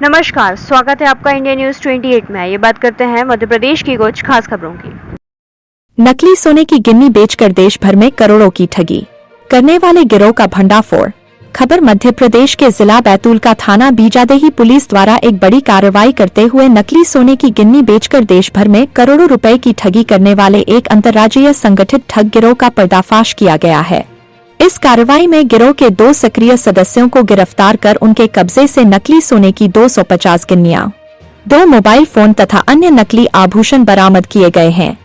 नमस्कार, स्वागत है आपका इंडिया न्यूज 28 में। ये बात करते हैं मध्य प्रदेश की कुछ खास खबरों की। नकली सोने की गिन्नी बेचकर देश भर में करोड़ों की ठगी करने वाले गिरोह का भंडाफोड़। खबर मध्य प्रदेश के जिला बैतूल का थाना बीजादेही पुलिस द्वारा एक बड़ी कार्रवाई करते हुए नकली सोने की गिन्नी बेचकर देश भर में करोड़ों रुपए की ठगी करने वाले एक अंतर्राज्यीय संगठित ठग गिरोह का पर्दाफाश किया गया है। इस कार्रवाई में गिरोह के 2 सक्रिय सदस्यों को गिरफ्तार कर उनके कब्जे से नकली सोने की 250 गिन्नियां, 2 मोबाइल फोन तथा अन्य नकली आभूषण बरामद किए गए हैं।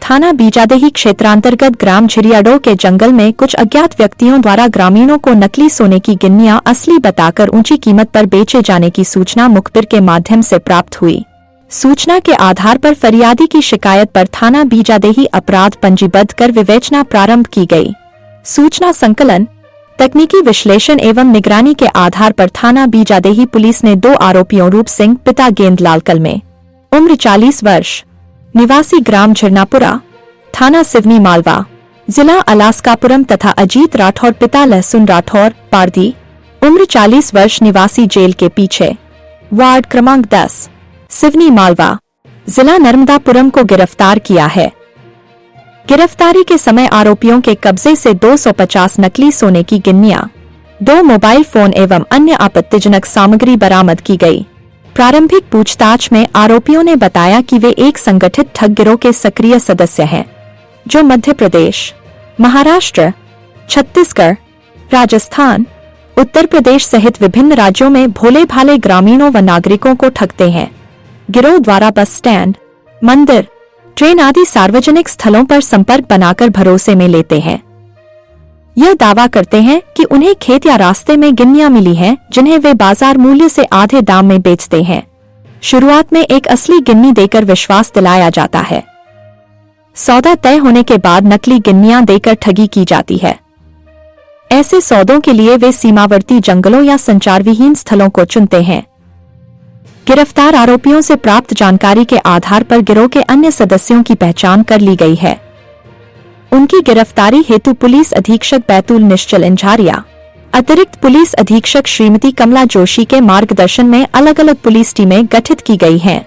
थाना बीजादेही क्षेत्रांतर्गत ग्राम झिरियाडोह के जंगल में कुछ अज्ञात व्यक्तियों द्वारा ग्रामीणों को नकली सोने की गिन्नियां असली बताकर ऊंची कीमत पर बेचे जाने की सूचना मुखबिर के माध्यम से प्राप्त हुई। सूचना के आधार पर फरियादी की शिकायत पर थाना बीजादेही अपराध पंजीबद्ध कर विवेचना प्रारंभ की गई। सूचना संकलन, तकनीकी विश्लेषण एवं निगरानी के आधार पर थाना बीजादेही पुलिस ने 2 आरोपियों रूप सिंह पिता गेंदलाल कलमे, उम्र 40 वर्ष, निवासी ग्राम झिरनापुरा, थाना सिवनी मालवा, जिला अलास्कापुरम तथा अजीत राठौर पिता लहसुन राठौर पारदी, उम्र 40 वर्ष, निवासी जेल के पीछे, वार्ड क्रमांक 10, सिवनी मालवा, जिला नर्मदापुरम को गिरफ्तार किया है। गिरफ्तारी के समय आरोपियों के कब्जे से 250 नकली सोने की गिन्नियां, 2 मोबाइल फोन एवं अन्य आपत्तिजनक सामग्री बरामद की गई। प्रारंभिक पूछताछ में आरोपियों ने बताया कि वे एक संगठित ठग गिरोह के सक्रिय सदस्य हैं, जो मध्य प्रदेश, महाराष्ट्र, छत्तीसगढ़, राजस्थान, उत्तर प्रदेश सहित विभिन्न राज्यों में भोले भाले ग्रामीणों व नागरिकों को ठगते हैं। गिरोह द्वारा बस स्टैंड, मंदिर, ट्रेन आदि सार्वजनिक स्थलों पर संपर्क बनाकर भरोसे में लेते हैं। यह दावा करते हैं कि उन्हें खेत या रास्ते में गिन्नियां मिली हैं, जिन्हें वे बाजार मूल्य से आधे दाम में बेचते हैं। शुरुआत में एक असली गिन्नी देकर विश्वास दिलाया जाता है। सौदा तय होने के बाद नकली गिन्नियां देकर ठगी की जाती है। ऐसे सौदों के लिए वे सीमावर्ती जंगलों या संचारविहीन स्थलों को चुनते हैं। गिरफ्तार आरोपियों से प्राप्त जानकारी के आधार पर गिरोह के अन्य सदस्यों की पहचान कर ली गई है। उनकी गिरफ्तारी हेतु पुलिस अधीक्षक बैतूल निश्चल इंझारिया, अतिरिक्त पुलिस अधीक्षक श्रीमती कमला जोशी के मार्गदर्शन में अलग अलग पुलिस टीमें गठित की गई हैं।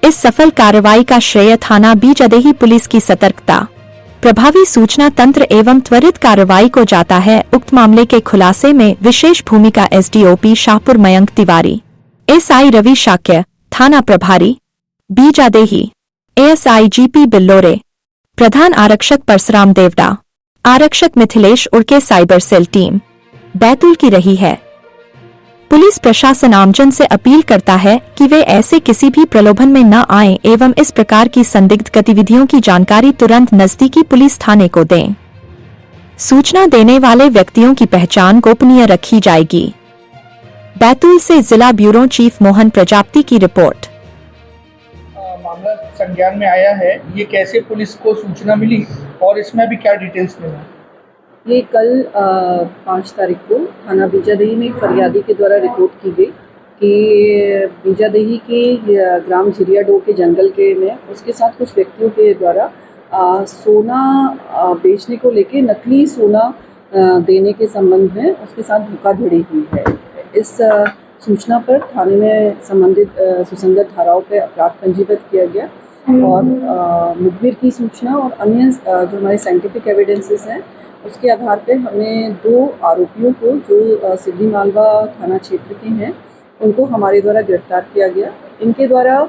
इस सफल कार्रवाई का श्रेय थाना बीजादेही पुलिस की सतर्कता, प्रभावी सूचना तंत्र एवं त्वरित कार्रवाई को जाता है। उक्त मामले के खुलासे में विशेष भूमिका एसडीओपी शाहपुर मयंक तिवारी, एसआई रवि शाक्य, थाना प्रभारी बीजादेही, एएसआई जीपी बिल्लोरे, प्रधान आरक्षक परसराम देवड़ा, आरक्षक Mithilesh Udke cyber cell team Betul की रही है। पुलिस प्रशासन आमजन से अपील करता है कि वे ऐसे किसी भी प्रलोभन में न आएं एवं इस प्रकार की संदिग्ध गतिविधियों की जानकारी तुरंत नजदीकी पुलिस थाने को दें। सूचना देने वाले व्यक्तियों की पहचान गोपनीय रखी जाएगी। बैतूल से जिला ब्यूरो चीफ मोहन प्रजापति की रिपोर्ट। मामला संज्ञान में आया है, ये कैसे पुलिस को सूचना मिली और इसमें भी क्या डिटेल्स मिला? ये कल 5 तारीख को थाना बीजादेही में फरियादी के द्वारा रिपोर्ट की गई कि बीजादेही के ग्राम झिरियाडोह के जंगल के में उसके साथ कुछ व्यक्तियों के द्वारा सोना बेचने को लेके नकली सोना देने के संबंध में उसके साथ धोखाधड़ी हुई है। इस सूचना पर थाने में संबंधित सुसंगत धाराओं पे अपराध पंजीबद्ध किया गया और मुखबिर की सूचना और अन्य जो हमारे साइंटिफिक एविडेंसेस हैं उसके आधार पे हमने 2 आरोपियों को जो सिवनी मालवा थाना क्षेत्र के हैं उनको हमारे द्वारा गिरफ्तार किया गया। इनके द्वारा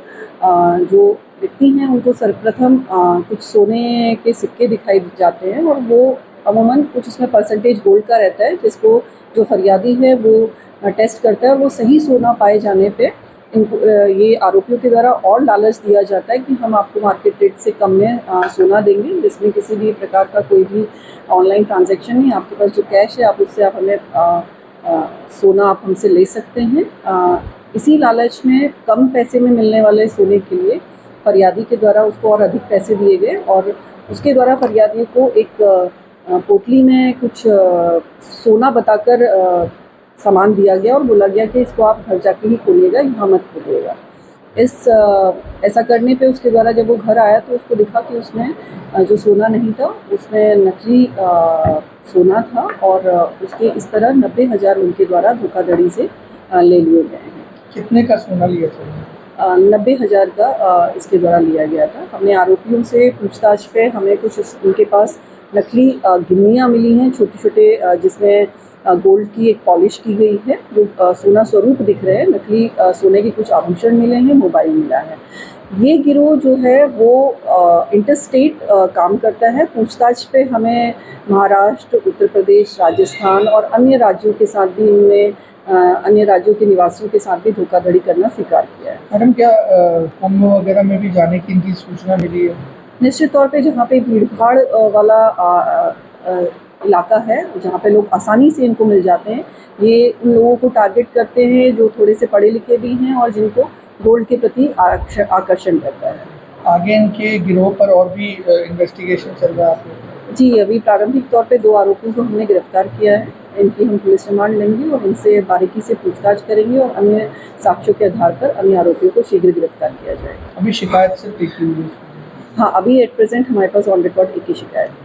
जो व्यक्ति हैं उनको सर्वप्रथम कुछ सोने के सिक्के दिखाई जाते हैं और वो अमूमन कुछ उसमें परसेंटेज गोल्ड का रहता है, जिसको जो फरियादी है वो टेस्ट करता है और वो सही सोना पाए जाने पे इनको ये आरोपियों के द्वारा और लालच दिया जाता है कि हम आपको मार्केट रेट से कम में सोना देंगे, जिसमें किसी भी प्रकार का कोई भी ऑनलाइन ट्रांजैक्शन नहीं, आपके पास जो कैश है आप उससे आप हमें सोना आप हमसे ले सकते हैं। इसी लालच में कम पैसे में मिलने वाले सोने के लिए फरियादी के द्वारा उसको और अधिक पैसे दिए गए और उसके द्वारा फरियादी को एक पोटली में कुछ सोना बताकर सामान दिया गया और बोला गया कि इसको आप घर जाके ही खोलिएगा, यहाँ मत खोलिएगा। ऐसा करने पे उसके द्वारा जब वो घर आया तो उसको दिखा कि उसमें जो सोना नहीं था उसमें नकली सोना था और उसके इस तरह 90,000 उनके द्वारा धोखाधड़ी से ले लिए गए हैं। कितने का सोना लिया था? 90,000 का इसके द्वारा लिया गया था। हमने आरोपियों से पूछताछ पे हमें कुछ उनके पास नकली गिन्नियाँ मिली हैं, छोटे छोटे, जिसमें गोल्ड की एक पॉलिश की गई है, जो सोना स्वरूप दिख रहे हैं। नकली सोने के कुछ आभूषण मिले हैं, मोबाइल मिला है। ये गिरोह जो है वो इंटरस्टेट काम करता है। पूछताछ पे हमें महाराष्ट्र, उत्तर प्रदेश, राजस्थान और अन्य राज्यों के साथ भी इनमें अन्य राज्यों के निवासियों के साथ भी धोखाधड़ी करना स्वीकार किया है। मैडम, क्या कुंभ वगैरह में भी जाने की इनकी सूचना मिली है? निश्चित तौर पे जहाँ पे भीड़-भाड़ वाला इलाका है, जहाँ पे लोग आसानी से इनको मिल जाते हैं, ये उन लोगों को टारगेट करते हैं जो थोड़े से पढ़े लिखे भी हैं और जिनको गोल्ड के प्रति आकर्षण रहता है। आगे इनके गिरोह पर और भी इन्वेस्टिगेशन चल रहा है आप लोग? जी, अभी प्रारंभिक तौर पे 2 आरोपियों को हमने गिरफ्तार किया है। इनकी हम पुलिस रिमांड लेंगे और इनसे बारीकी से पूछताछ करेंगे और अन्य साक्ष्यों के आधार पर अन्य आरोपियों को शीघ्र गिरफ्तार किया जाएगा। अभी शिकायत सिर्फ एक ही हुई है? हाँ, अभी एट प्रेजेंट हमारे पास ऑन रिकॉर्ड एक ही शिकायत है।